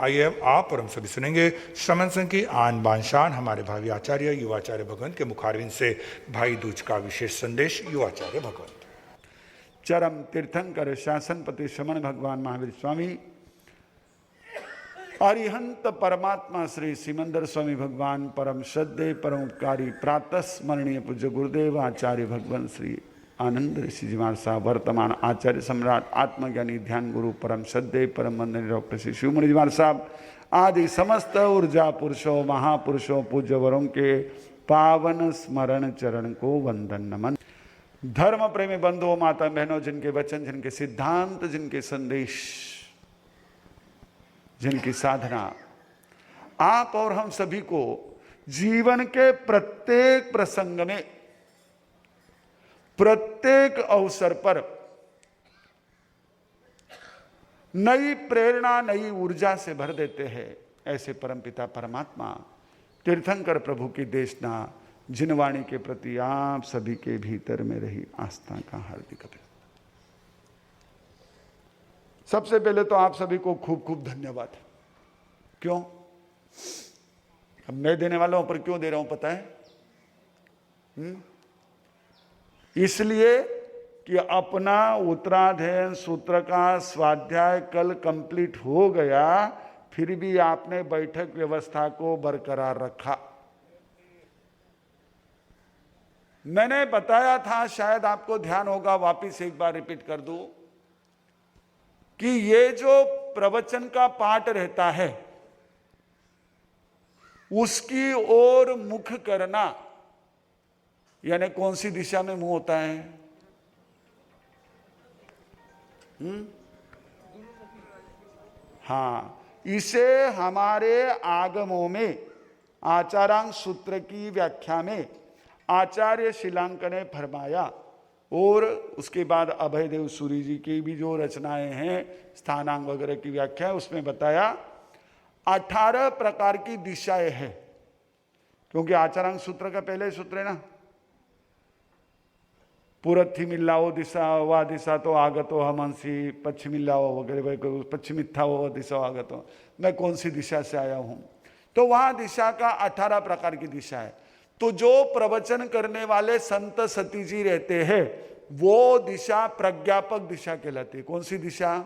आइए अब आप और हम सभी सुनेंगे श्रमण संघ की आन बान शान हमारे भावी आचार्य युवाचार्य भगवंत के मुखारविंद से भाई दूज का विशेष संदेश। युवाचार्य भगवंत। चरम तीर्थंकर शासनपति श्रमण भगवान महावीर स्वामी, अरिहंत परमात्मा श्री सिमंदर स्वामी भगवान, परम श्रद्धेय परम उपकारी प्रातः स्मरणीय पूज्य गुरुदेव आचार्य भगवान श्री आनंद ऋषि जी महाराज साहब, वर्तमान आचार्य सम्राट आत्मज्ञानी ध्यान गुरु परम श्रद्धेय परम वंदनीय डॉक्टर श्री शिवमुनि जी महाराज साहब आदि समस्त ऊर्जा पुरुषों महापुरुषों पूज्य वरों के पावन स्मरण चरण को वंदन नमन। धर्म प्रेमी बंधुओं माता बहनों, जिनके वचन, जिनके सिद्धांत, जिनके संदेश, जिनकी साधना आप और हम सभी को जीवन के प्रत्येक प्रसंग में, प्रत्येक अवसर पर नई प्रेरणा, नई ऊर्जा से भर देते हैं। ऐसे परमपिता परमात्मा तीर्थंकर प्रभु की देशना जिनवाणी के प्रति आप सभी के भीतर में रही आस्था का हार्दिक अभिनंदन। सबसे पहले तो आप सभी को खूब खूब धन्यवाद। क्यों? अब मैं देने वाला हूं, पर क्यों दे रहा हूं पता है? इसलिए कि अपना उत्तराध्ययन सूत्र का स्वाध्याय कल कंप्लीट हो गया, फिर भी आपने बैठक व्यवस्था को बरकरार रखा। मैंने बताया था, शायद आपको ध्यान होगा, वापिस एक बार रिपीट कर दूं कि ये जो प्रवचन का पाठ रहता है उसकी ओर मुख करना, यानी कौन सी दिशा में मुंह होता है? हाँ, इसे हमारे आगमों में आचारांग सूत्र की व्याख्या में आचार्य शिलांक ने फरमाया, और उसके बाद अभय देव सूरी जी की भी जो रचनाएं हैं स्थानांग वगैरह की व्याख्या है, उसमें बताया 18 प्रकार की दिशाएं हैं। क्योंकि आचारांग सूत्र का पहले सूत्र है ना, पूरथी मिल्लाओ दिशा वा दिशा तो आगतो हमंसी, पश्चिमिल्लाओ वगैरह, पश्चिमित्था वो दिशा आगतो, मैं कौन सी दिशा से आया हूं। तो वहां दिशा का 18 प्रकार की दिशा है। तो जो प्रवचन करने वाले संत सती जी रहते हैं वो दिशा प्रज्ञापक दिशा कहलाती है। कौन सी दिशा?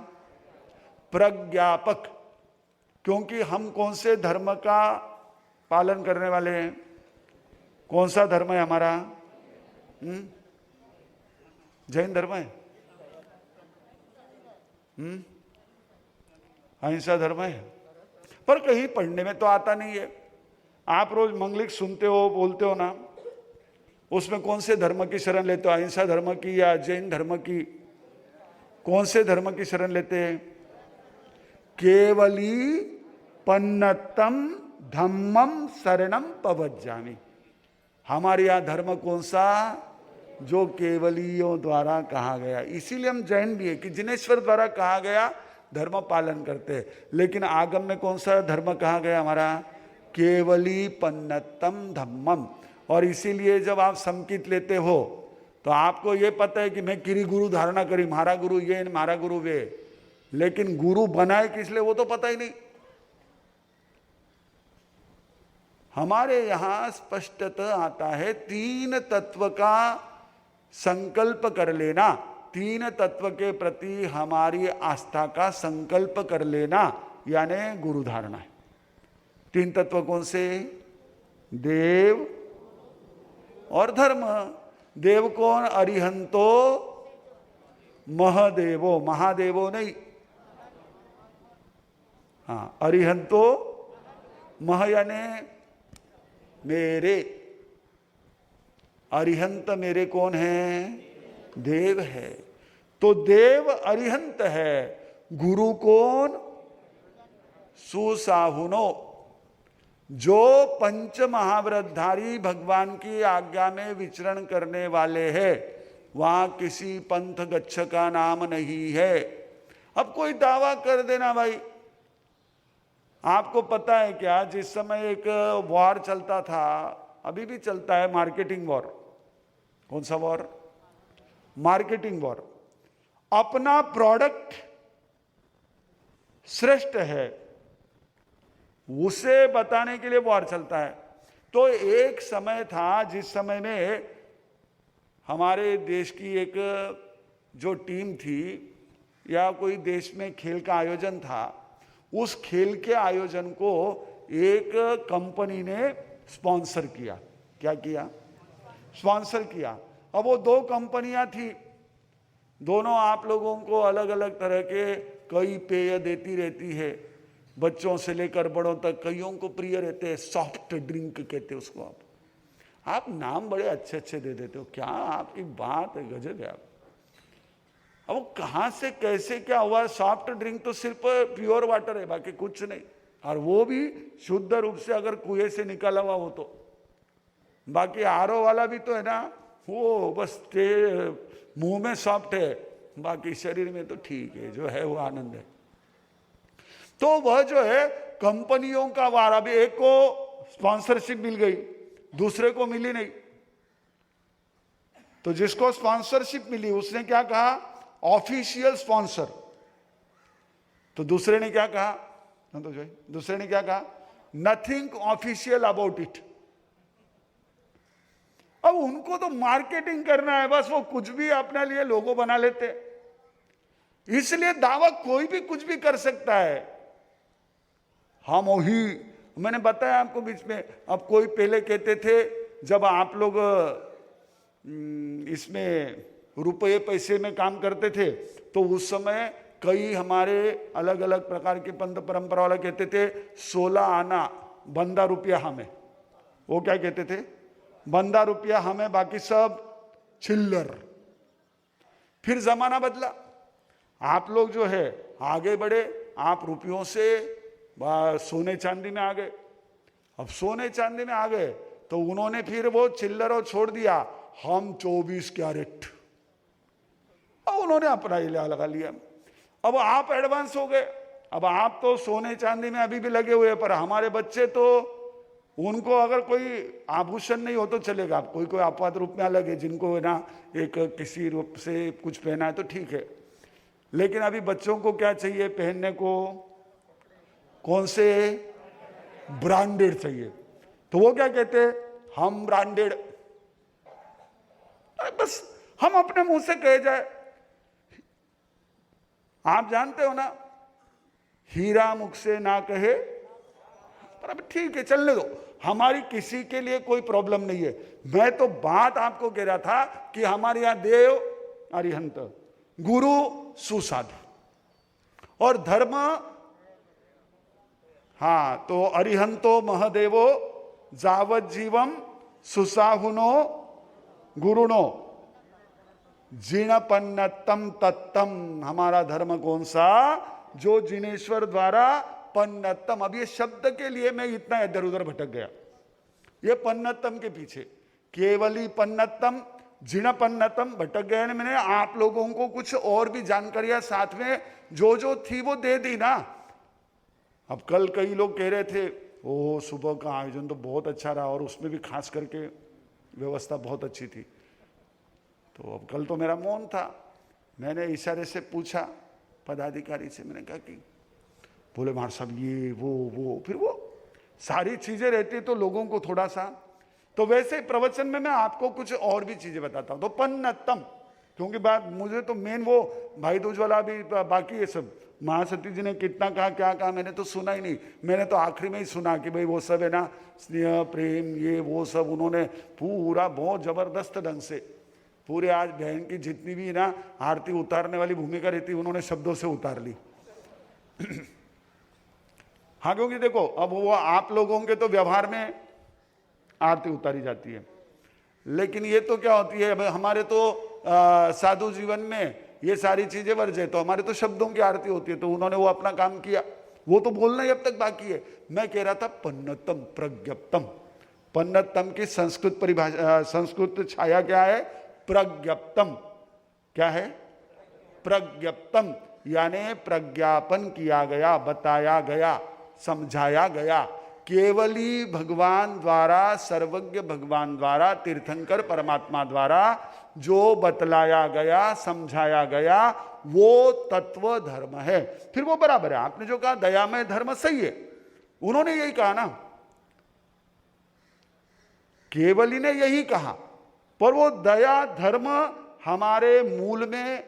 प्रज्ञापक। क्योंकि हम कौन से धर्म का पालन करने वाले हैं? कौन सा धर्म है हमारा? जैन धर्म है? अहिंसा धर्म है? पर कहीं पढ़ने में तो आता नहीं है। आप रोज मंगलिक सुनते हो, बोलते हो ना, उसमें कौन से धर्म की शरण लेते हो? अहिंसा धर्म की या जैन धर्म की? कौन से धर्म की शरण लेते हैं? केवली पन्नतम धम्मम शरणम पवज्जामि। हमारे यहां धर्म कौन सा? जो केवलियों द्वारा कहा गया। इसीलिए हम जैन भी है कि जिनेश्वर द्वारा कहा गया धर्म पालन करते हैं। लेकिन आगम में कौन सा धर्म कहा गया हमारा? केवली पन्नतम धम्मम। और इसीलिए जब आप संकित लेते हो तो आपको यह पता है कि मैं किरी गुरु धारणा करी, हमारा गुरु ये, हमारा गुरु वे, लेकिन गुरु बनाए किस लिए वो तो पता ही नहीं। हमारे यहां स्पष्टतः आता है, 3 तत्व का संकल्प कर लेना, 3 तत्व के प्रति हमारी आस्था का संकल्प कर लेना, यानी गुरु धारणा है। 3 तत्व कौन से? देव और धर्म। देव कौन? अरिहंतो महदेवो, महादेवो नहीं, हाँ, अरिहंतो मह यानी मेरे। अरिहंत मेरे कौन है? देव है। तो देव अरिहंत है। गुरु कौन? सुसाहुनो। जो पंच महाव्रतधारी भगवान की आज्ञा में विचरण करने वाले हैं, वहां किसी पंथ गच्छ का नाम नहीं है। अब कोई दावा कर देना भाई, आपको पता है क्या, जिस समय एक वॉर चलता था, अभी भी चलता है, मार्केटिंग वॉर। कौन सा वॉर? Marketing war. अपना प्रोडक्ट श्रेष्ठ है उसे बताने के लिए वॉर चलता है। तो एक समय था जिस समय में हमारे देश की एक जो टीम थी या कोई देश में खेल का आयोजन था, उस खेल के आयोजन को एक कंपनी ने स्पॉन्सर किया। क्या किया? स्पॉन्सर किया। अब वो दो कंपनियां थी, दोनों आप लोगों को अलग अलग तरह के कई पेय देती रहती है, बच्चों से लेकर बड़ों तक कईयों को प्रिय रहते हैं। सॉफ्ट ड्रिंक कहते हैं उसको। आप नाम बड़े अच्छे अच्छे दे देते हो, क्या आपकी बात है, गजब है आप। अब कहां से कैसे क्या हुआ? सॉफ्ट ड्रिंक तो सिर्फ प्योर वाटर है, बाकी कुछ नहीं, और वो भी शुद्ध रूप से अगर कुएं से निकाला हुआ हो तो। बाकी आरओ वाला भी तो है ना, वो बस मुंह में सॉफ्ट है, बाकी शरीर में तो ठीक है, जो है वो आनंद है। तो वह जो है कंपनियों का वारा भी, एक को स्पॉन्सरशिप मिल गई, दूसरे को मिली नहीं। तो जिसको स्पॉन्सरशिप मिली उसने क्या कहा? Official sponsor. तो दूसरे ने क्या कहा? दूसरे ने क्या कहा? Nothing official about it. अब उनको तो मार्केटिंग करना है, बस वो कुछ भी अपने लिए लोगो बना लेते, इसलिए दावा कोई भी कुछ भी कर सकता है। हम वही, मैंने बताया आपको बीच में, अब कोई पहले कहते थे जब आप लोग इसमें रुपये पैसे में काम करते थे तो उस समय कई हमारे अलग अलग प्रकार के पंथ परंपरा वाले कहते थे 16 आना बंदा रुपया हमें। वो क्या कहते थे? बंदा रुपया हमें, बाकी सब चिल्लर। फिर जमाना बदला, आप लोग जो है आगे बढ़े, आप रुपयों से सोने चांदी में आ गए। अब सोने चांदी में आ गए तो उन्होंने फिर वो चिल्लर छोड़ दिया, हम 24 कैरेट, और उन्होंने अपना इलाज लगा लिया। अब आप एडवांस हो गए, अब आप तो सोने चांदी में अभी भी लगे हुए हैं, पर हमारे बच्चे तो उनको अगर कोई आभूषण नहीं हो तो चलेगा। कोई कोई आपात रूप में अलग है, जिनको है ना एक किसी रूप से कुछ पहना है तो ठीक है, लेकिन अभी बच्चों को क्या चाहिए पहनने को? कौन से? ब्रांडेड चाहिए। तो वो क्या कहते हैं? हम ब्रांडेड। बस हम अपने मुंह से कहे जाए, आप जानते हो ना, हीरा मुख से ना कहे, पर अब ठीक है, चलने दो, हमारी किसी के लिए कोई प्रॉब्लम नहीं है। मैं तो बात आपको कह रहा था कि हमारे यहां देव अरिहंत, गुरु सुसाधु और धर्म, हाँ, तो अरिहंतो महदेवो जावत जीवम सुसाहुनो गुरुनो जिनपन्नतम तत्तम। हमारा धर्म कौन सा? जो जिनेश्वर द्वारा पन्नतम। अब ये शब्द के लिए मैं इतना इधर उधर भटक गया, ये पन्नतम के पीछे केवली पन्नतम जिनपन्नतम भटक गए। मैंने आप लोगों को कुछ और भी जानकारियां साथ में जो जो थी वो दे दी ना। अब कल कई लोग कह रहे थे ओ सुबह का आयोजन तो बहुत अच्छा रहा और उसमें भी खास करके व्यवस्था बहुत अच्छी थी। तो अब कल तो मेरा मौन था, मैंने इशारे से पूछा पदाधिकारी से, मैंने कहा कि बोले महाराज साहब ये वो फिर वो सारी चीजें रहती तो लोगों को थोड़ा सा, तो वैसे प्रवचन में मैं आपको कुछ और भी चीजें बताता हूं। तो पन्नतम, क्योंकि बात मुझे तो मेन वो भाई दूज वाला भी बाकी है सब, महासती जी ने कितना कहा क्या कहा मैंने तो सुना ही नहीं। मैंने तो आखिरी में ही सुना कि भाई वो सब है ना स्नेह प्रेम ये वो सब उन्होंने पूरा बहुत जबरदस्त ढंग से पूरे आज बहन की जितनी भी ना आरती उतारने वाली भूमिका रहती उन्होंने शब्दों से उतार ली। हाँ, क्योंकि देखो अब वो आप लोगों के तो व्यवहार में आरती उतारी जाती है, लेकिन ये तो क्या होती है, हमारे तो साधु जीवन में ये सारी चीजें वर्ज है, तो हमारे तो शब्दों की आरती होती है। तो उन्होंने वो अपना काम किया, वो तो बोलना ही अब तक बाकी है। मैं कह रहा था पन्नतम प्रज्ञप्तम, पन्नतम की संस्कृत परिभाषा, संस्कृत छाया क्या है? प्रज्ञप्तम। क्या है? प्रज्ञप्तम, यानी प्रज्ञापन किया गया, बताया गया, समझाया गया। केवली भगवान द्वारा, सर्वज्ञ भगवान द्वारा, तीर्थंकर परमात्मा द्वारा जो बतलाया गया, समझाया गया, वो तत्व धर्म है। फिर वो बराबर है, आपने जो कहा दयामय धर्म सही है, उन्होंने यही कहा ना, केवली ने यही कहा, पर वो दया धर्म हमारे मूल में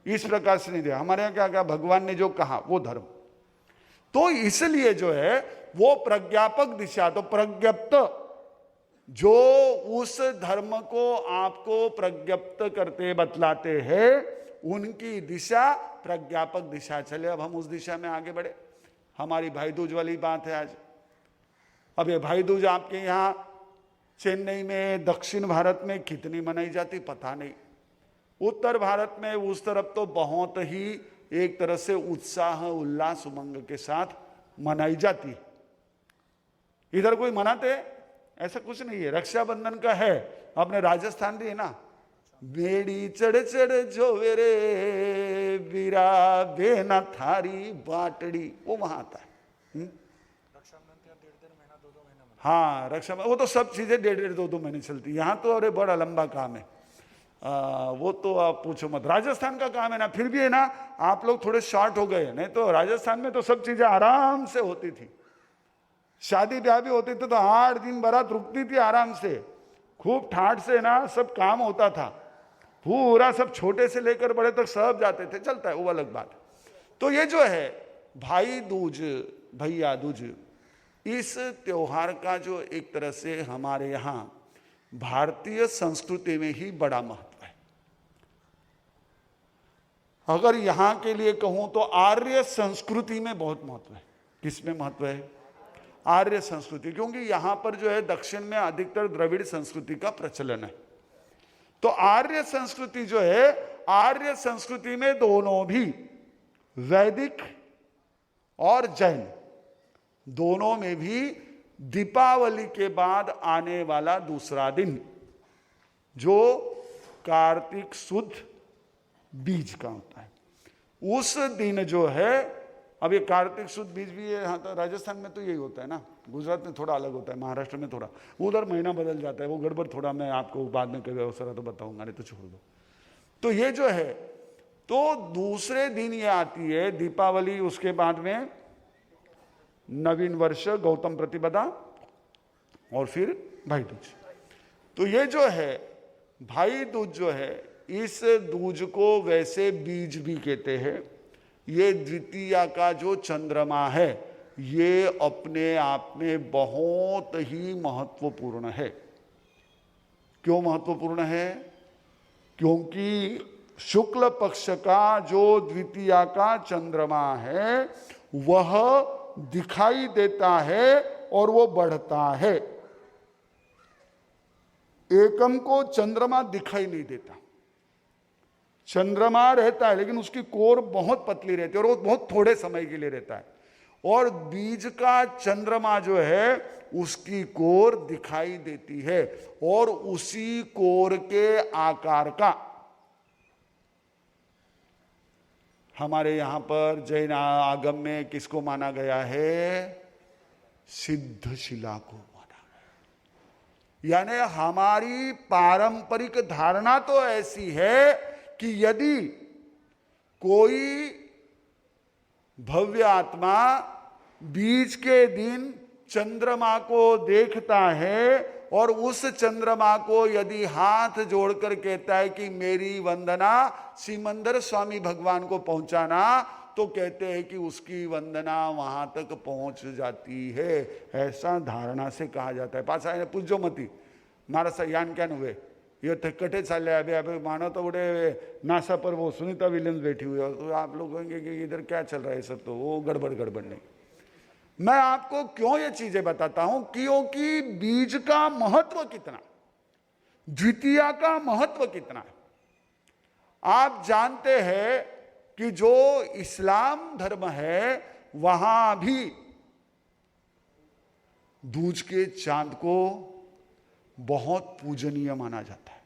इस प्रकार से नहीं दिया। हमारे यहां क्या क्या भगवान ने जो कहा वो धर्म, तो इसलिए जो है वो प्रज्ञापक दिशा, तो प्रज्ञप्त जो उस धर्म को आपको प्रज्ञप्त करते बतलाते हैं उनकी दिशा प्रज्ञापक दिशा। चले अब हम उस दिशा में आगे बढ़े। हमारी भाई दूज वाली बात है आज। अब ये भाई दूज आपके यहाँ चेन्नई में, दक्षिण भारत में कितनी मनाई जाती पता नहीं। उत्तर भारत में उस तरफ तो बहुत ही एक तरह से उत्साह उल्लास उमंग के साथ मनाई जाती। इधर कोई मनाते ऐसा कुछ नहीं है। रक्षाबंधन का है, अपने राजस्थान भी है ना, बेड़ी चढ़ चढ़ जो रे बीरा बेना थारी बाटड़ी, वो वहां आता है। हाँ रक्षाबंधन, वो तो सब चीजें 1.5 2 महीने चलती। यहाँ तो अरे बड़ा लंबा काम है। वो तो आप पूछो मत। राजस्थान का काम है ना, फिर भी है ना, आप लोग थोड़े शॉर्ट हो गए। नहीं तो राजस्थान में तो सब चीजें आराम से होती थी। शादी ब्याह भी होती थी तो 8 दिन बारात रुकती थी आराम से, खूब ठाठ से ना सब काम होता था। पूरा सब छोटे से लेकर बड़े तक सब जाते थे, चलता है वो अलग बात। तो ये जो है भाई दूज, भैया दूज, इस त्योहार का जो एक तरह से हमारे यहाँ भारतीय संस्कृति में ही बड़ा महत्व है। अगर यहाँ के लिए कहूं तो आर्य संस्कृति में बहुत महत्व है। किसमें महत्व है? आर्य संस्कृति, क्योंकि यहां पर जो है दक्षिण में अधिकतर द्रविड़ संस्कृति का प्रचलन है। तो आर्य संस्कृति जो है, आर्य संस्कृति में दोनों भी वैदिक और जैन दोनों में भी दीपावली के बाद आने वाला दूसरा दिन जो कार्तिक शुद्ध बीज का होता है, उस दिन जो है, अब ये कार्तिक शुद्ध बीज भी है। हाँ तो राजस्थान में तो यही होता है ना, गुजरात में थोड़ा अलग होता है, महाराष्ट्र में थोड़ा, उधर महीना बदल जाता है, वो गड़बड़ थोड़ा मैं आपको बाद में कभी अवसर तो बताऊंगा, नहीं तो छोड़ दो। तो ये जो है, तो दूसरे दिन ये आती है दीपावली, उसके बाद में नवीन वर्ष, गौतम प्रतिपदा, और फिर भाई दूज। तो ये जो है भाई दूज जो है, इस दूज को वैसे बीज भी कहते हैं। ये द्वितीया का जो चंद्रमा है, ये अपने आप में बहुत ही महत्वपूर्ण है। क्यों महत्वपूर्ण है? क्योंकि शुक्ल पक्ष का जो द्वितीया का चंद्रमा है वह दिखाई देता है और वो बढ़ता है। एकम को चंद्रमा दिखाई नहीं देता, चंद्रमा रहता है लेकिन उसकी कोर बहुत पतली रहती है और वो बहुत थोड़े समय के लिए रहता है। और बीज का चंद्रमा जो है उसकी कोर दिखाई देती है, और उसी कोर के आकार का हमारे यहां पर जैन आगम में किसको माना गया है? सिद्ध शिला को माना गया। यानी हमारी पारंपरिक धारणा तो ऐसी है कि यदि कोई भव्य आत्मा बीज के दिन चंद्रमा को देखता है और उस चंद्रमा को यदि हाथ जोड़कर कहता है कि मेरी वंदना सिमंदर स्वामी भगवान को पहुंचाना, तो कहते हैं कि उसकी वंदना वहां तक पहुंच जाती है। ऐसा धारणा से कहा जाता है। पास आए पूछो मती मारा सा यान क्या हुए, ये कटे चाले अभी अभी मानो तो बड़े नासा पर वो सुनीता विलियम्स बैठी हुई है, तो आप लोग कहेंगे कि इधर क्या चल रहा है सब, तो वो गड़बड़ नहीं। मैं आपको क्यों ये चीजें बताता हूं? क्योंकि बीज का महत्व कितना, द्वितीया का महत्व कितना है। आप जानते हैं कि जो इस्लाम धर्म है वहां भी दूज के चांद को बहुत पूजनीय माना जाता है।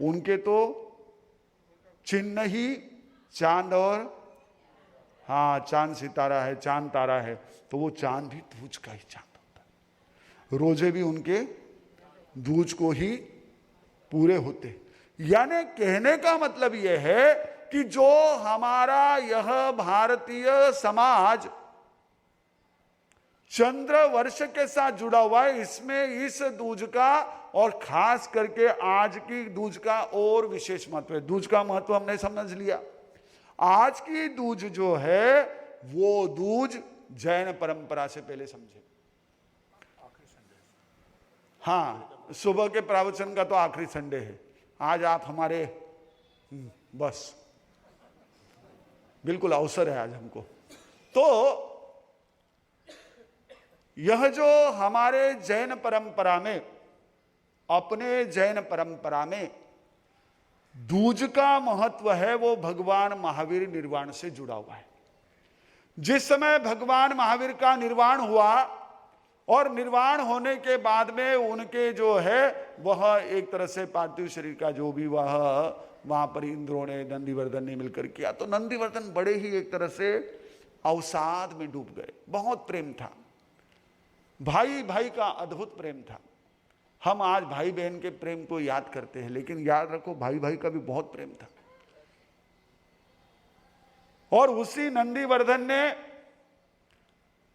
उनके तो चिन्ह ही चांद और, हाँ चांद सितारा है, चांद तारा है, तो वो चांद भी दूज का ही चांद होता है। रोजे भी उनके दूज को ही पूरे होते। यानी कहने का मतलब यह है कि जो हमारा यह भारतीय समाज चंद्र वर्ष के साथ जुड़ा हुआ है। इसमें इस दूज का और खास करके आज की दूज का और विशेष महत्व है। दूज का महत्व हमने समझ लिया। आज की दूज जो है वो दूज जैन परंपरा से पहले समझे। हाँ, सुबह के प्रवचन का तो आखिरी संडे है। आज आप हमारे बस बिल्कुल अवसर है आज हमको। तो यह जो हमारे जैन परंपरा में, अपने जैन परंपरा में दूज का महत्व है, वो भगवान महावीर निर्वाण से जुड़ा हुआ है। जिस समय भगवान महावीर का निर्वाण हुआ और निर्वाण होने के बाद में उनके जो है वह एक तरह से पार्थिव शरीर का जो भी वह वहां पर इंद्रों ने, नंदीवर्धन ने मिलकर किया, तो नंदीवर्धन बड़े ही एक तरह से अवसाद में डूब गए। बहुत प्रेम था, भाई भाई का अद्भुत प्रेम था। हम आज भाई बहन के प्रेम को याद करते हैं, लेकिन याद रखो भाई भाई का भी बहुत प्रेम था। और उसी नंदीवर्धन ने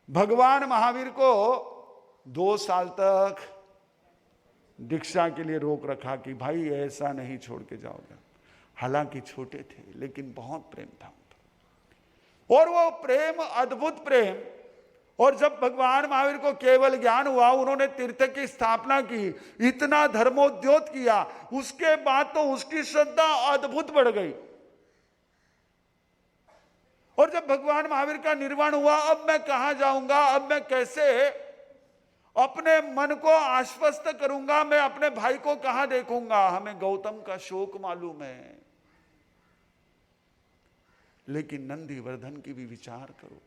भगवान महावीर को 2 साल तक दीक्षा के लिए रोक रखा कि भाई ऐसा नहीं छोड़ के जाओगे। हालांकि छोटे थे लेकिन बहुत प्रेम था और वो प्रेम अद्भुत प्रेम। और जब भगवान महावीर को केवल ज्ञान हुआ, उन्होंने तीर्थ की स्थापना की, इतना धर्मोद्योत किया, उसके बाद तो उसकी श्रद्धा अद्भुत बढ़ गई। और जब भगवान महावीर का निर्वाण हुआ, अब मैं कहां जाऊंगा, अब मैं कैसे अपने मन को आश्वस्त करूंगा, मैं अपने भाई को कहां देखूंगा। हमें गौतम का शोक मालूम है, लेकिन नंदीवर्धन की भी विचार करो।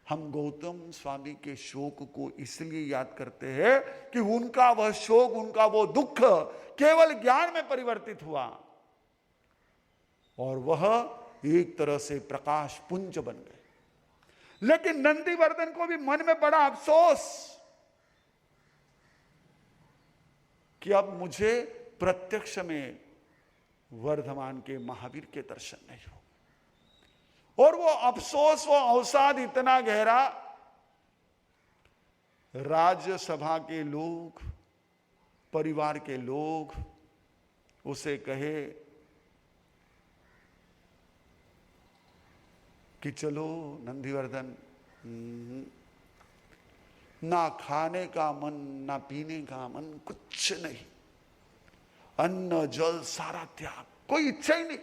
हम गौतम स्वामी के शोक को इसलिए याद करते हैं कि उनका वह शोक, उनका वो दुख केवल ज्ञान में परिवर्तित हुआ और वह एक तरह से प्रकाश पुंज बन गए। लेकिन नंदीवर्धन को भी मन में बड़ा अफसोस कि अब मुझे प्रत्यक्ष में वर्धमान के महावीर के दर्शन नहीं हो। और वो अफसोस, वो अवसाद इतना गहरा, राज्यसभा के लोग, परिवार के लोग उसे कहे कि चलो नंदीवर्धन, ना खाने का मन, ना पीने का मन, कुछ नहीं, अन्न जल सारा त्याग, कोई इच्छा ही नहीं,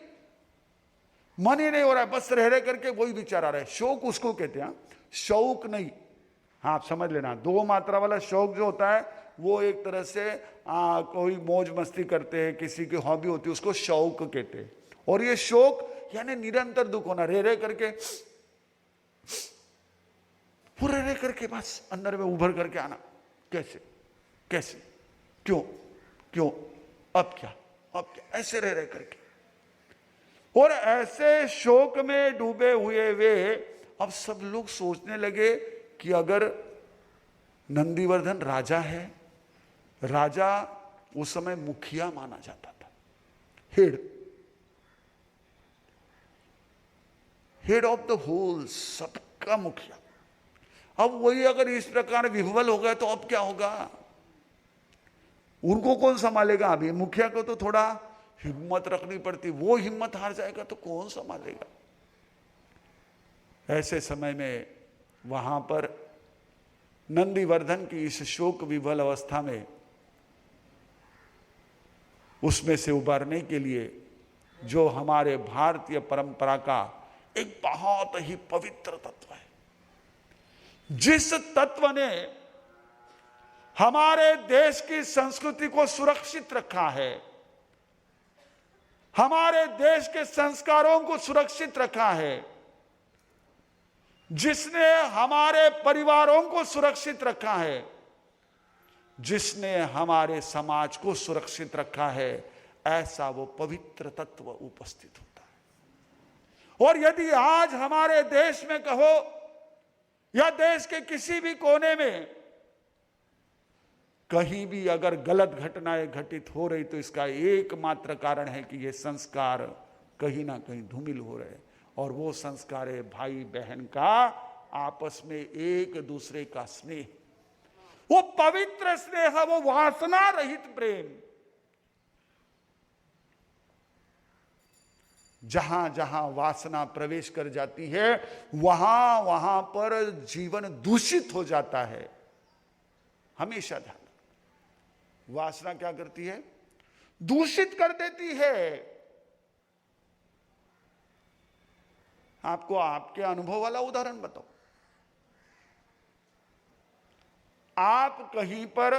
मन ही नहीं हो रहा है, बस रह करके वही विचार आ रहा है। शौक उसको कहते हैं, शौक नहीं। हाँ, आप समझ लेना, 2 मात्रा वाला शौक जो होता है वो एक तरह से कोई मौज मस्ती करते हैं, किसी की हॉबी होती है, उसको शौक कहते हैं। और ये शौक यानी निरंतर दुख होना, रह करके, पूरे रह करके बस अंदर में उभर करके आना, कैसे कैसे, क्यों क्यों, अब क्या, ऐसे रह करके। और ऐसे शोक में डूबे हुए वे अब सब लोग सोचने लगे कि अगर नंदीवर्धन राजा है, राजा उस समय मुखिया माना जाता था, हेड ऑफ द होल, सबका मुखिया। अब वही अगर इस प्रकार विह्वल हो गए तो अब क्या होगा, उनको कौन संभालेगा। अभी मुखिया को तो थोड़ा हिम्मत रखनी पड़ती, वो हिम्मत हार जाएगा तो कौन संभालेगा। ऐसे समय में वहां पर नंदीवर्धन की इस शोक विह्वल अवस्था में, उसमें से उबारने के लिए जो हमारे भारतीय परंपरा का एक बहुत ही पवित्र तत्व है, जिस तत्व ने हमारे देश की संस्कृति को सुरक्षित रखा है, हमारे देश के संस्कारों को सुरक्षित रखा है, जिसने हमारे परिवारों को सुरक्षित रखा है, जिसने हमारे समाज को सुरक्षित रखा है, ऐसा वो पवित्र तत्व उपस्थित होता है। और यदि आज हमारे देश में कहो या देश के किसी भी कोने में कहीं भी अगर गलत घटनाएं घटित हो रही, तो इसका एकमात्र कारण है कि ये संस्कार कहीं ना कहीं धूमिल हो रहे, और वो संस्कार है भाई बहन का आपस में एक दूसरे का स्नेह, वो पवित्र स्नेह, वो वासना रहित प्रेम। जहां जहां वासना प्रवेश कर जाती है वहां वहां पर जीवन दूषित हो जाता है। हमेशा ध्यान, वासना क्या करती है? दूषित कर देती है। आपको आपके अनुभव वाला उदाहरण बताओ। आप कहीं पर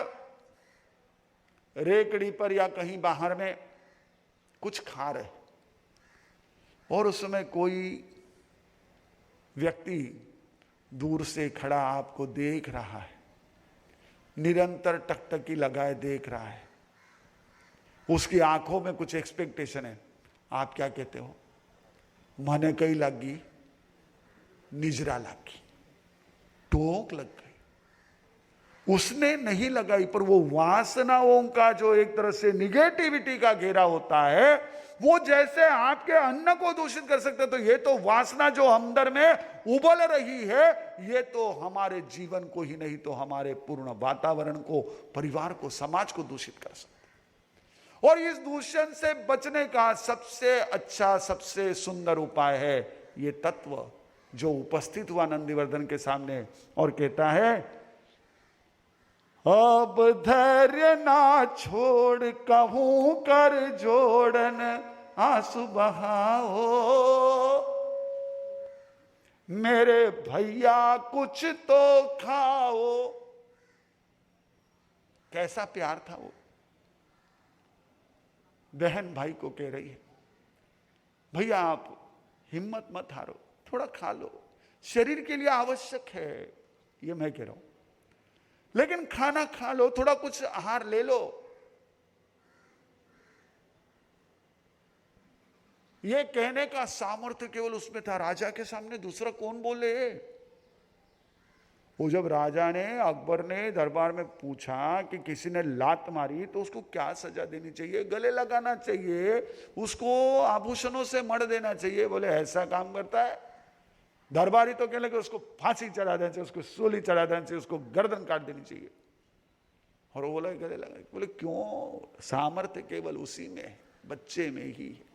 रेकड़ी पर या कहीं बाहर में कुछ खा रहे और उस समय कोई व्यक्ति दूर से खड़ा आपको देख रहा है, निरंतर टकटकी लगाए देख रहा है, उसकी आंखों में कुछ एक्सपेक्टेशन है। आप क्या कहते हो? मने कई लगी, निजरा लगी, टोक लग गई। उसने नहीं लगाई, पर वो वासनाओं का जो एक तरह से निगेटिविटी का घेरा होता है, वो जैसे आपके अन्न को दूषित कर सकते, तो ये तो वासना जो अंदर में उबल रही है, ये तो हमारे जीवन को ही नहीं तो हमारे पूर्ण वातावरण को, परिवार को, समाज को दूषित कर सकते। और इस दूषण से बचने का सबसे अच्छा, सबसे सुंदर उपाय है ये तत्व जो उपस्थित हुआ नंदीवर्धन के सामने और कहता है, अब धैर्य ना छोड़ कहूं कर जोड़न आंसू बहाओ, मेरे भैया कुछ तो खाओ। कैसा प्यार था वो। बहन भाई को कह रही है, भैया आप हिम्मत मत हारो, थोड़ा खा लो, शरीर के लिए आवश्यक है, ये मैं कह रहा हूं, लेकिन खाना खा लो, थोड़ा कुछ आहार ले लो। ये कहने का सामर्थ्य केवल उसमें था। राजा के सामने दूसरा कौन बोले? वो जब राजा ने, अकबर ने दरबार में पूछा कि किसी ने लात मारी तो उसको क्या सजा देनी चाहिए? गले लगाना चाहिए, उसको आभूषणों से मढ़ देना चाहिए। बोले ऐसा काम करता है? दरबारी तो कहने लगे उसको फांसी चढ़ा देना चाहिए, उसको सूली चढ़ा देना चाहिए, उसको गर्दन काट देनी चाहिए। और वो बोला गले लगा। बोले क्यों? सामर्थ्य केवल उसी में है, बच्चे में ही है।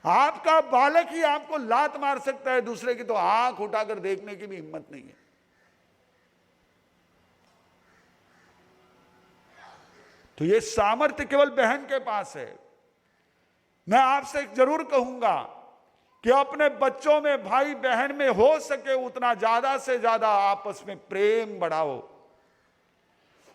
आपका बालक ही आपको लात मार सकता है, दूसरे की तो आंख उठाकर देखने की भी हिम्मत नहीं है। तो ये सामर्थ्य केवल बहन के पास है। मैं आपसे जरूर कहूंगा कि अपने बच्चों में, भाई बहन में हो सके उतना ज्यादा से ज्यादा आपस में प्रेम बढ़ाओ,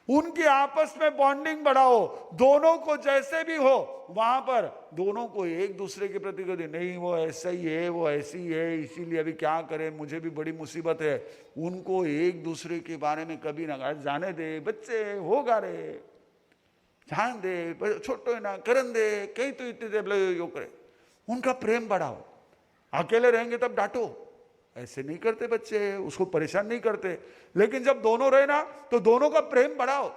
उनकी आपस में बॉन्डिंग बढ़ाओ। दोनों को जैसे भी हो वहां पर दोनों को एक दूसरे के प्रति को नहीं वो ऐसा ही है, वो ऐसी है, इसीलिए अभी क्या करें, मुझे भी बड़ी मुसीबत है। उनको एक दूसरे के बारे में कभी ना, जाने दे बच्चे होगा रे, ध्यान दे, छोटो ना करन दे, कहीं तो इतने दे यो करे। उनका प्रेम बढ़ाओ। अकेले रहेंगे तब डांटो, ऐसे नहीं करते बच्चे, उसको परेशान नहीं करते। लेकिन जब दोनों रहे ना तो दोनों का प्रेम बढ़ाओ।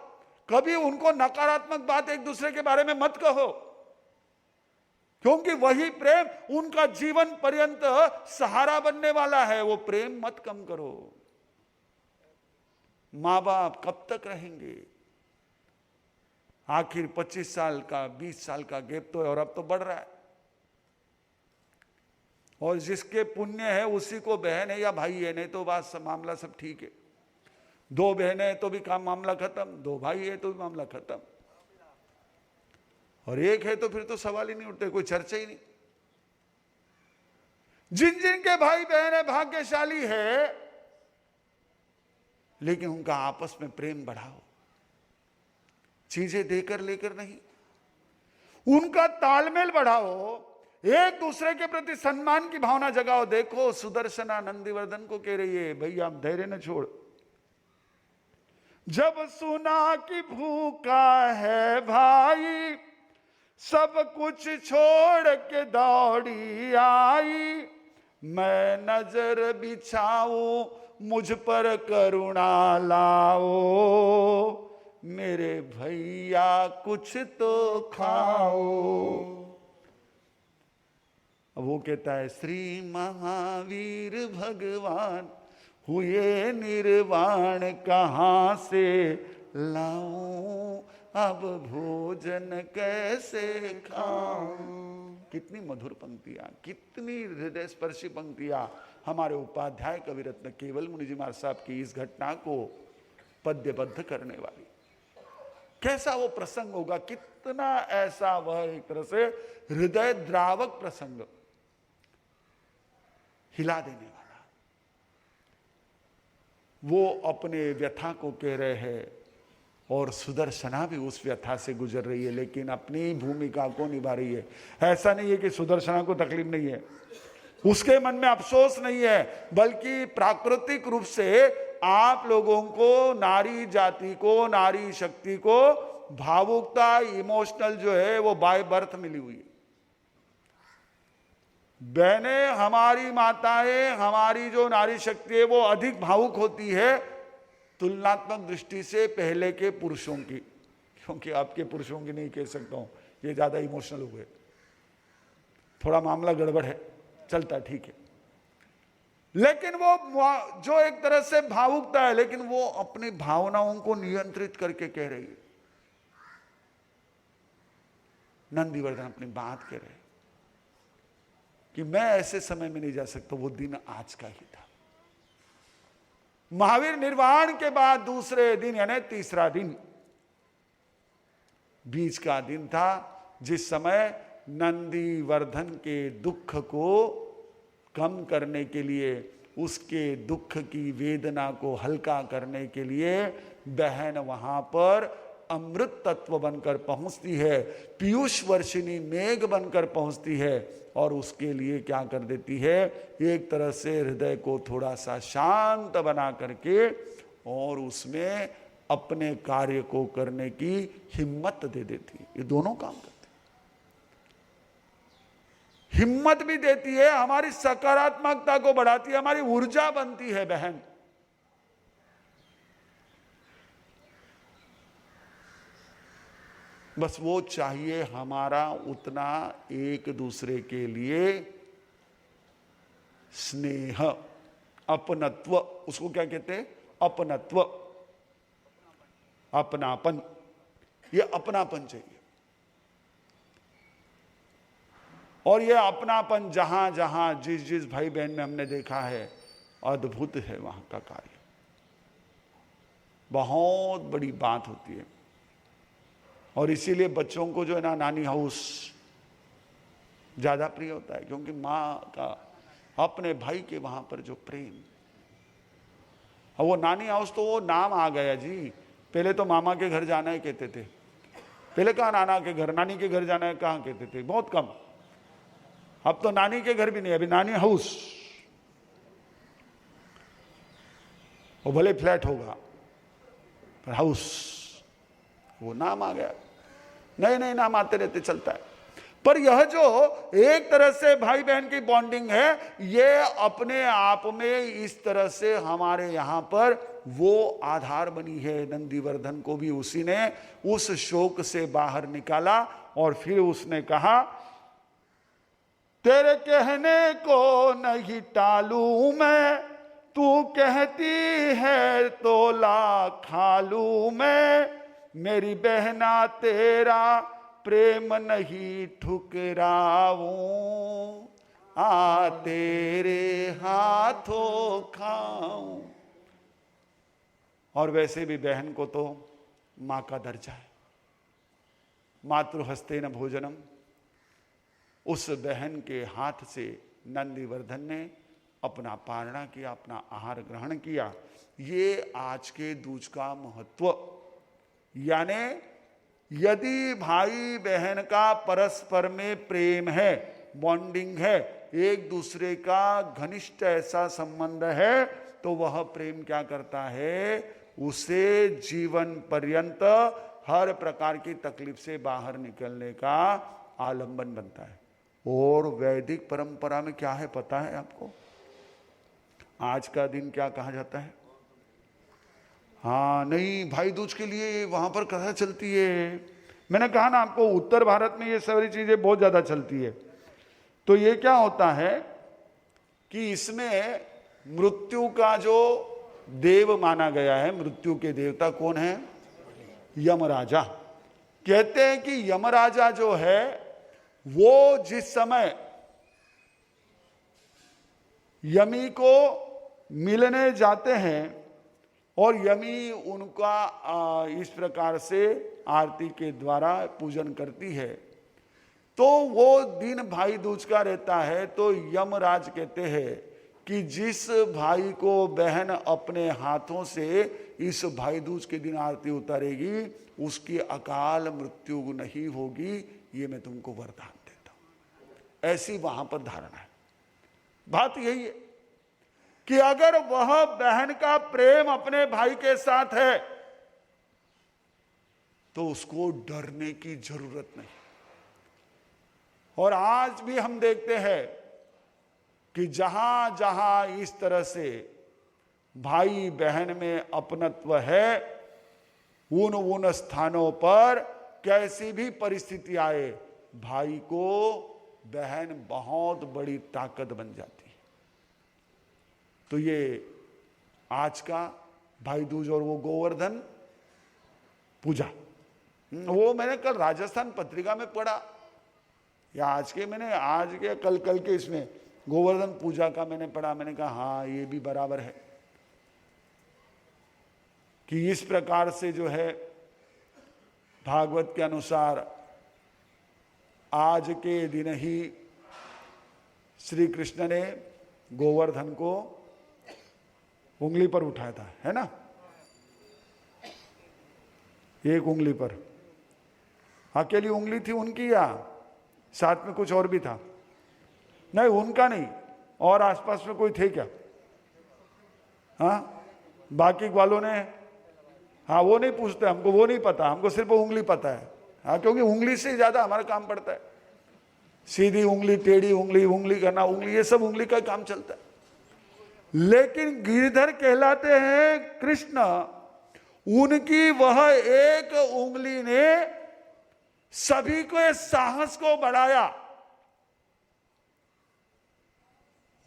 कभी उनको नकारात्मक बात एक दूसरे के बारे में मत कहो, क्योंकि वही प्रेम उनका जीवन पर्यंत सहारा बनने वाला है। वो प्रेम मत कम करो। मां बाप कब तक रहेंगे? आखिर 25 साल का, 20 साल का गैप तो है, और अब तो बढ़ रहा है। और जिसके पुण्य है उसी को बहन है या भाई है, नहीं तो बात मामला सब ठीक है। 2 बहनें हैं तो भी काम मामला खत्म, 2 भाई है तो भी मामला खत्म, और 1 है तो फिर तो सवाल ही नहीं उठते, कोई चर्चा ही नहीं। जिन जिन के भाई बहन है भाग्यशाली है, लेकिन उनका आपस में प्रेम बढ़ाओ, चीजें देकर लेकर नहीं, उनका तालमेल बढ़ाओ, एक दूसरे के प्रति सम्मान की भावना जगाओ। देखो सुदर्शना नंदीवर्धन को कह रही है, भैया आप धैर्य न छोड़। जब सुना कि भूखा है भाई, सब कुछ छोड़ के दौड़ी आई, मैं नजर बिछाऊं मुझ पर करुणा लाओ, मेरे भैया कुछ तो खाओ। अब वो कहता है श्री महावीर भगवान हुए निर्वाण कहाँ से लाऊं, अब भोजन कैसे खाऊं। कितनी मधुर पंक्तियां, कितनी हृदय स्पर्शी पंक्तियां हमारे उपाध्याय कविरत्न केवल मुनि जी महाराज साहब की इस घटना को पद्यबद्ध करने वाली। कैसा वो प्रसंग होगा, कितना ऐसा वह एक तरह से हृदय द्रावक प्रसंग, हिला देने वाला। वो अपने व्यथा को कह रहे हैं और सुदर्शना भी उस व्यथा से गुजर रही है, लेकिन अपनी भूमिका को निभा रही है। ऐसा नहीं है कि सुदर्शना को तकलीफ नहीं है, उसके मन में अफसोस नहीं है, बल्कि प्राकृतिक रूप से आप लोगों को, नारी जाति को, नारी शक्ति को भावुकता, इमोशनल जो है वो बाय बर्थ मिली हुई है। बहनें, हमारी माताएं, हमारी जो नारी शक्ति है वो अधिक भावुक होती है तुलनात्मक दृष्टि से पहले के पुरुषों की, क्योंकि आपके पुरुषों की नहीं कह सकता हूं, ये ज्यादा इमोशनल हुए, थोड़ा मामला गड़बड़ है, चलता ठीक है। लेकिन वो जो एक तरह से भावुकता है, लेकिन वो अपनी भावनाओं को नियंत्रित करके कह रही है। नंदीवर्धन अपनी बात कह रहे कि मैं ऐसे समय में नहीं जा सकता, वो दिन आज का ही था। महावीर निर्वाण के बाद दूसरे दिन यानी तीसरा दिन, बीच का दिन था, जिस समय नंदीवर्धन के दुख को कम करने के लिए, उसके दुख की वेदना को हल्का करने के लिए बहन वहां पर अमृत तत्व बनकर पहुंचती है, पीयूष वर्षिणी मेघ बनकर पहुंचती है और उसके लिए क्या कर देती है, एक तरह से हृदय को थोड़ा सा शांत बना करके और उसमें अपने कार्य को करने की हिम्मत दे देती है। ये दोनों काम करते हैं, हिम्मत भी देती है, हमारी सकारात्मकता को बढ़ाती है, हमारी ऊर्जा बनती है बहन। बस वो चाहिए हमारा उतना एक दूसरे के लिए स्नेह, अपनत्व, उसको क्या कहते हैं, अपनत्व, अपनापन, ये अपनापन चाहिए। और ये अपनापन जहां जहां जिस जिस भाई बहन में हमने देखा है, अद्भुत है वहां का कार्य, बहुत बड़ी बात होती है। और इसीलिए बच्चों को जो है ना नानी हाउस ज्यादा प्रिय होता है, क्योंकि माँ का अपने भाई के वहां पर जो प्रेम, और वो नानी हाउस तो वो नाम आ गया जी। पहले तो मामा के घर जाना है कहते थे, पहले कहाँ नाना के घर, नानी के घर जाना है कहाँ कहते थे, बहुत कम। अब तो नानी के घर भी नहीं, अभी नानी हाउस, वो भले फ्लैट होगा पर हाउस, वो नाम आ गया। नए नए नाम आते रहते, चलता है। पर यह जो एक तरह से भाई बहन की बॉन्डिंग है, ये अपने आप में इस तरह से हमारे यहां पर वो आधार बनी है। नंदीवर्धन को भी उसी ने उस शोक से बाहर निकाला और फिर उसने कहा, तेरे कहने को नहीं टालू मैं, तू कहती है तो ला खालू मैं, मेरी बहना तेरा प्रेम नहीं ठुकराऊं, आ तेरे हाथों खाऊं। और वैसे भी बहन को तो मां का दर्जा है, मातृहस्ते न भोजनम। उस बहन के हाथ से नंदीवर्धन ने अपना पारणा किया, अपना आहार ग्रहण किया। ये आज के दूज का महत्व। यानी यदि भाई बहन का परस्पर में प्रेम है, बॉन्डिंग है, एक दूसरे का घनिष्ठ ऐसा संबंध है, तो वह प्रेम क्या करता है, उसे जीवन पर्यंत हर प्रकार की तकलीफ से बाहर निकलने का आलंबन बनता है। और वैदिक परंपरा में क्या है पता है आपको? आज का दिन क्या कहा जाता है? हाँ नहीं, भाई दूज के लिए वहां पर कथा चलती है। मैंने कहा ना आपको, उत्तर भारत में ये सारी चीजें बहुत ज्यादा चलती है। तो ये क्या होता है कि इसमें मृत्यु का जो देव माना गया है, मृत्यु के देवता कौन है? यमराजा। कहते हैं कि यमराजा जो है वो जिस समय यमी को मिलने जाते हैं और यमी उनका इस प्रकार से आरती के द्वारा पूजन करती है, तो वो दिन भाई दूज का रहता है। तो यमराज कहते हैं कि जिस भाई को बहन अपने हाथों से इस भाई दूज के दिन आरती उतारेगी उसकी अकाल मृत्यु नहीं होगी, ये मैं तुमको वरदान देता हूं। ऐसी वहां पर धारणा है। बात यही है कि अगर वह बहन का प्रेम अपने भाई के साथ है तो उसको डरने की जरूरत नहीं। और आज भी हम देखते हैं कि जहां जहां इस तरह से भाई बहन में अपनत्व है, उन स्थानों पर कैसी भी परिस्थिति आए, भाई को बहन बहुत बड़ी ताकत बन जाती है। तो ये आज का भाई दूज और वो गोवर्धन पूजा, वो मैंने कल राजस्थान पत्रिका में पढ़ा, या आज के कल के इसमें गोवर्धन पूजा का मैंने पढ़ा। मैंने कहा हाँ ये भी बराबर है कि इस प्रकार से जो है भागवत के अनुसार आज के दिन ही श्री कृष्ण ने गोवर्धन को उंगली पर उठाया था, है ना? एक उंगली पर, अकेली उंगली थी उनकी या साथ में कुछ और भी था? नहीं, उनका नहीं, और आसपास में कोई थे क्या? हाँ, बाकी वालों ने, हाँ वो नहीं पूछते हमको, वो नहीं पता हमको, सिर्फ उंगली पता है। हाँ, क्योंकि उंगली से ज्यादा हमारा काम पड़ता है। सीधी उंगली, टेढ़ी उंगली, उंगली करना, उंगली, ये सब उंगली का काम चलता है। लेकिन गिरधर कहलाते हैं कृष्ण, उनकी वह एक उंगली ने सभी को साहस को बढ़ाया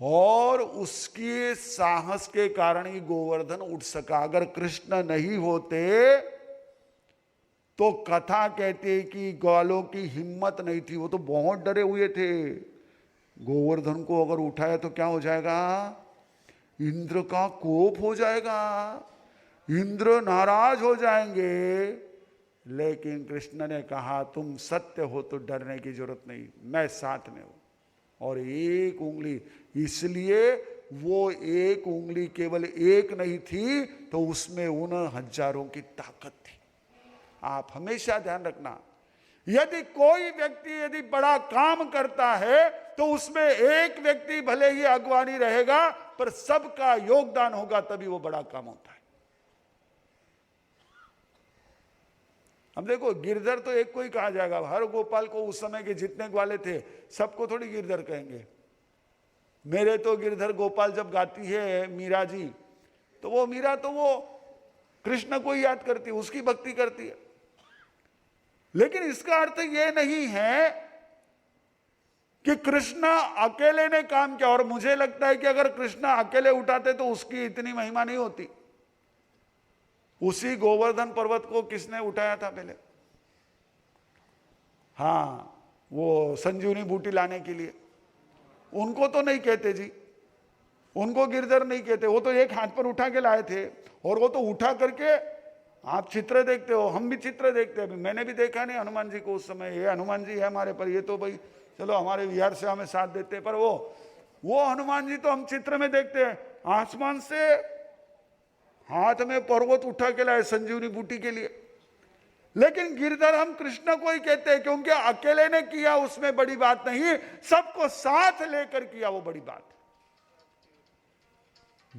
और उसके साहस के कारण ही गोवर्धन उठ सका। अगर कृष्ण नहीं होते तो कथा कहती है कि ग्वालों की हिम्मत नहीं थी, वो तो बहुत डरे हुए थे। गोवर्धन को अगर उठाया तो क्या हो जाएगा? इंद्र का कोप हो जाएगा, इंद्र नाराज हो जाएंगे। लेकिन कृष्ण ने कहा तुम सत्य हो तो डरने की जरूरत नहीं, मैं साथ में हूं। और एक उंगली, इसलिए वो एक उंगली केवल एक नहीं थी तो उसमें उन हजारों की ताकत थी। आप हमेशा ध्यान रखना, यदि कोई व्यक्ति यदि बड़ा काम करता है तो उसमें एक व्यक्ति भले ही अगवानी रहेगा पर सबका योगदान होगा, तभी वो बड़ा काम होता है। अब देखो, गिरधर तो एक को ही कहा जाएगा, हर गोपाल को उस समय के जितने ग्वाले थे सबको थोड़ी गिरधर कहेंगे। मेरे तो गिरधर गोपाल जब गाती है मीरा जी, तो वो मीरा तो वो कृष्ण को ही याद करती है, उसकी भक्ति करती है। लेकिन इसका अर्थ ये नहीं है कि कृष्ण अकेले ने काम किया। और मुझे लगता है कि अगर कृष्ण अकेले उठाते तो उसकी इतनी महिमा नहीं होती। उसी गोवर्धन पर्वत को किसने उठाया था पहले? हाँ, वो संजीवनी बूटी लाने के लिए। उनको तो नहीं कहते जी, उनको गिरधर नहीं कहते, वो तो एक हाथ पर उठा के लाए थे। और वो तो उठा करके, आप चित्र देखते हो, हम भी चित्र देखते हैं, मैंने भी देखा नहीं हनुमान जी को उस समय, ये हनुमान जी है हमारे पर, ये तो भाई चलो हमारे विहार से हमें साथ देते हैं, पर वो हनुमान जी तो हम चित्र में देखते हैं, आसमान से हाथ में पर्वत उठा के लाए संजीवनी बूटी के लिए। लेकिन गिरधर हम कृष्ण को ही कहते हैं, क्योंकि अकेले ने किया उसमें बड़ी बात नहीं, सबको साथ लेकर किया वो बड़ी बात।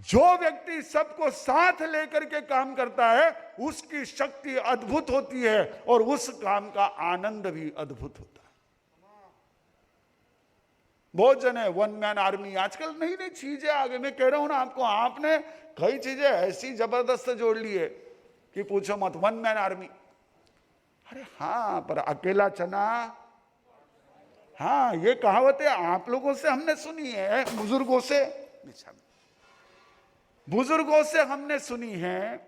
जो व्यक्ति सबको साथ लेकर के काम करता है उसकी शक्ति अद्भुत होती है और उस काम का आनंद भी अद्भुत होता है। बहुत जन है वन मैन आर्मी, आजकल नई नई चीजें आ गई। मैं कह रहा हूं ना आपको, आपने कई चीजें ऐसी जबरदस्त जोड़ ली है कि पूछो मत। वन मैन आर्मी, अरे हाँ, पर अकेला चना, हाँ ये कहावतें आप लोगों से हमने सुनी है, बुजुर्गों से। बुजुर्गों से हमने सुनी है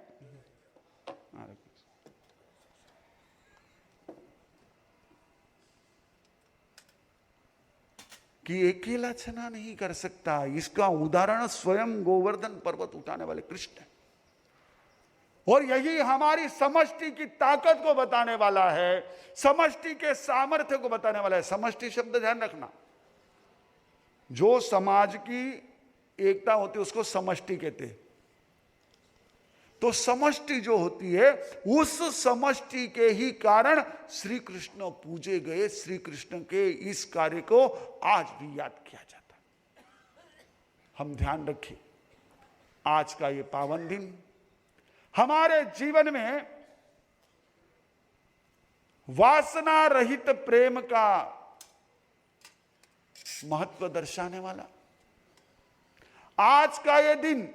कि अकेला चना नहीं कर सकता। इसका उदाहरण स्वयं गोवर्धन पर्वत उठाने वाले कृष्ण है, और यही हमारी समष्टि की ताकत को बताने वाला है, समष्टि के सामर्थ्य को बताने वाला है। समष्टि शब्द ध्यान रखना, जो समाज की एकता होती है उसको समष्टि कहते हैं। तो समष्टि जो होती है, उस समष्टि के ही कारण श्री कृष्ण पूजे गए। श्री कृष्ण के इस कार्य को आज भी याद किया जाता है। हम ध्यान रखें, आज का ये पावन दिन हमारे जीवन में वासना रहित प्रेम का महत्व दर्शाने वाला, आज का ये दिन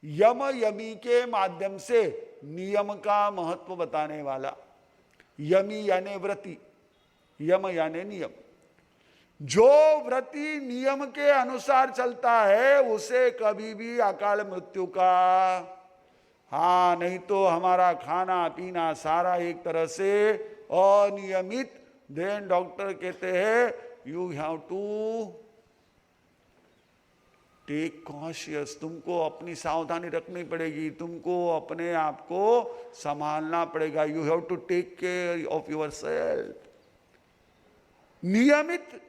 यम यमी के माध्यम से नियम का महत्व बताने वाला। यमी यानी व्रती, यम यानी नियम। जो व्रती नियम के अनुसार चलता है उसे कभी भी अकाल मृत्यु का, हाँ, नहीं तो हमारा खाना पीना सारा एक तरह से अनियमित, देन डॉक्टर कहते हैं you have to take cautious, तुमको अपनी सावधानी रखनी पड़ेगी, तुमको अपने आप को संभालना पड़ेगा। You have to take care of yourself. नियमित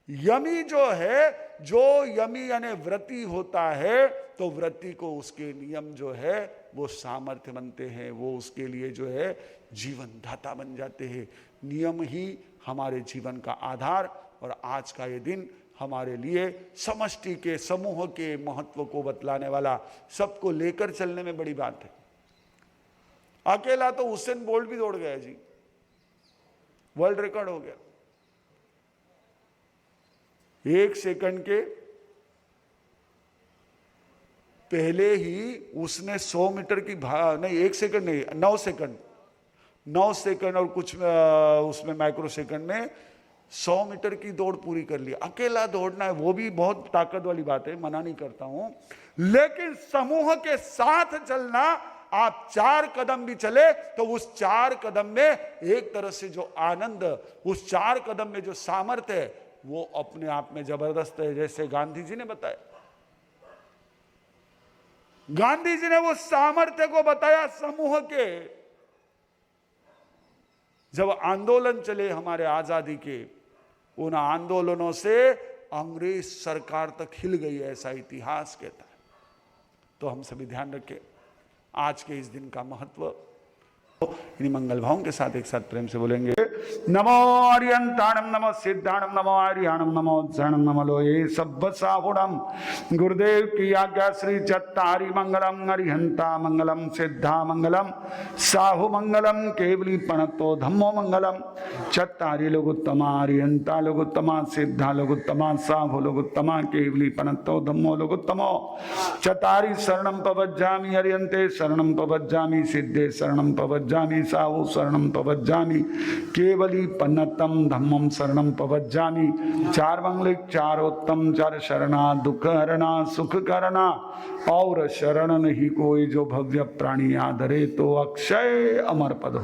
यमी जो है, जो यमी यानी व्रती होता है, तो व्रती को उसके नियम जो है वो सामर्थ्य बनते हैं, वो उसके लिए जो है जीवन दाता बन जाते हैं। नियम ही हमारे जीवन का आधार, और आज का ये दिन हमारे लिए समष्टि के समूह के महत्व को बतलाने वाला, सबको लेकर चलने में बड़ी बात है। अकेला तो हुसैन बोल्ट भी दौड़ गया जी, वर्ल्ड रिकॉर्ड हो गया। 1 सेकंड के पहले ही उसने 100 मीटर की नहीं 1 सेकंड नहीं 9 सेकंड और कुछ उसमें माइक्रो सेकंड में 100 मीटर की दौड़ पूरी कर ली। अकेला दौड़ना है वो भी बहुत ताकत वाली बात है, मना नहीं करता हूं, लेकिन समूह के साथ चलना, आप 4 कदम भी चले तो उस 4 कदम में एक तरह से जो आनंद, उस 4 कदम में जो सामर्थ्य है वो अपने आप में जबरदस्त है। जैसे गांधी जी ने बताया, गांधी जी ने वो सामर्थ्य को बताया समूह के। जब आंदोलन चले हमारे आजादी के, उन आंदोलनों से अंग्रेज सरकार तक हिल गई, ऐसा इतिहास कहता है। तो हम सभी ध्यान रखें आज के इस दिन का महत्व। इन्हीं मंगल भावों के साथ एक साथ प्रेम से बोलेंगे, नमो आर्यंताणम नमो सिद्धाणम नमो आर्याणम नमो शरणम नमो लोये सब्ब साहुणम। गुरुदेव की आज्ञा श्री चत्तारी मंगलम अरिहंता मंगलम सिद्धा मंगलम साहु मंगलम केवली पणतो धम्मो मंगलम। चत्तारी लोगोत्तमा अरिहंता लोगोत्तमा सिद्धा लोगोत्तमा साहु लोगोत्तमा केवली पणतो धम्मो लोगोत्तमो। चत्तारी शरणम पवज्जामि अरिहंते शरणम पवज्जामि सिद्धे शरणम पवज्जामि साहु शरणम पवज्जामि केवली पन्नतम धम्मम शरणम पवज्जामि। 4 मंगलिक 4 उत्तम 4 शरणा दुख हरणा सुख करना, और शरण नहीं कोई जो भव्य प्राणी आदरे तो अक्षय अमर पद।